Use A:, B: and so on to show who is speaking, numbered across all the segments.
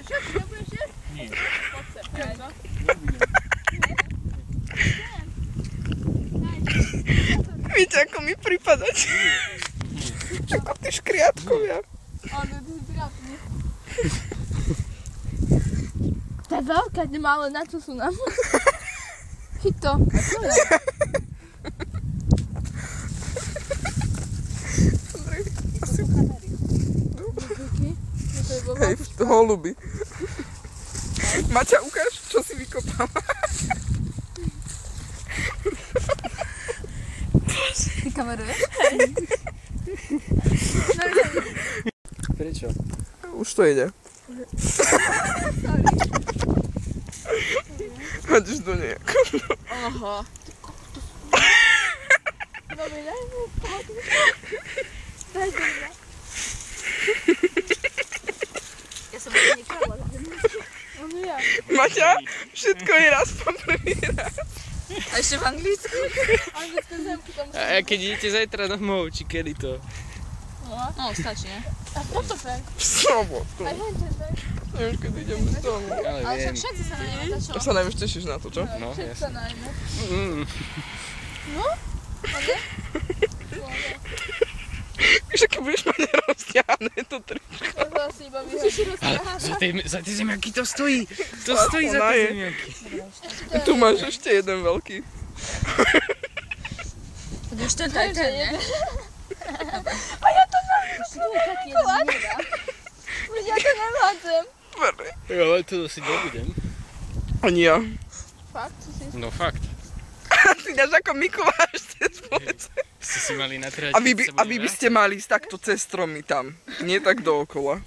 A: Všetci nebudeš jesť?
B: Nie.
A: Poď sem. Prečo?
C: Víte, ako mi pripadáte? Ako tí škriatkovia.
A: Áno, ty si krásny. To je veľká, ale na čo sú nám? Chyť to.
C: Hej, holuby. Maťa, ukáž, čo si vykopala.
A: Ty kameruješ?
B: Prečo?
C: Už to ide. Hodíš do nejako.
A: Aha. Dobre, daj mu pohľadu. Daj do mňa. Ja som ani nekrála. Ono ja.
C: Maťa, všetko je raz po prvý raz.
A: A ešte v anglicku? Anglické zemky tam.
B: A keď idete zajtra domov, či kedy to?
A: No, stačí, ne? A toto tak.
C: V sobotu.
A: Aj henčen tak.
C: Neviem, kedy ideme z domu.
B: Ale
A: Ale
B: viem.
A: však všetci sa najmä za čo?
C: Ja sa najviac tešíš na to, čo?
B: No,
A: Všetci sa najmä. No? A ne?
C: Víš, aké budeš mať rozťahné to tričko.
A: Ja sa asi iba vyhodím.
B: Ale za tie zemiaky to stojí. To stojí za
C: Ona
B: tie
C: je.
B: zemiaky.
C: Tu máš ešte jeden veľký.
A: Už ten taj ten, ne? A ja to mám! Ja to nemládzem.
C: Dobre.
B: Jo, ale to si dobudem.
C: Ani ja.
A: Fakt? Co si?
B: No fakt.
C: Ty dáš ako Mikuláš cez police.
B: Ste si mali natrať,
C: A vy by ste mali ísť takto cez stromy tam. Nie tak dookola.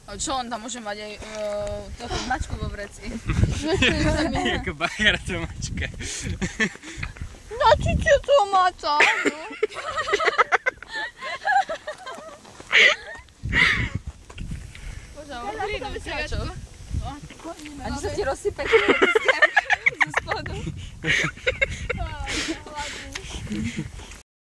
A: A čo on tam môže mať aj takú mačku vo vreci?
B: Ako bajera to mačka.
A: Načíte to mača, no? Bože, prídu, čo? Ani sa ti rozsype zo spodu.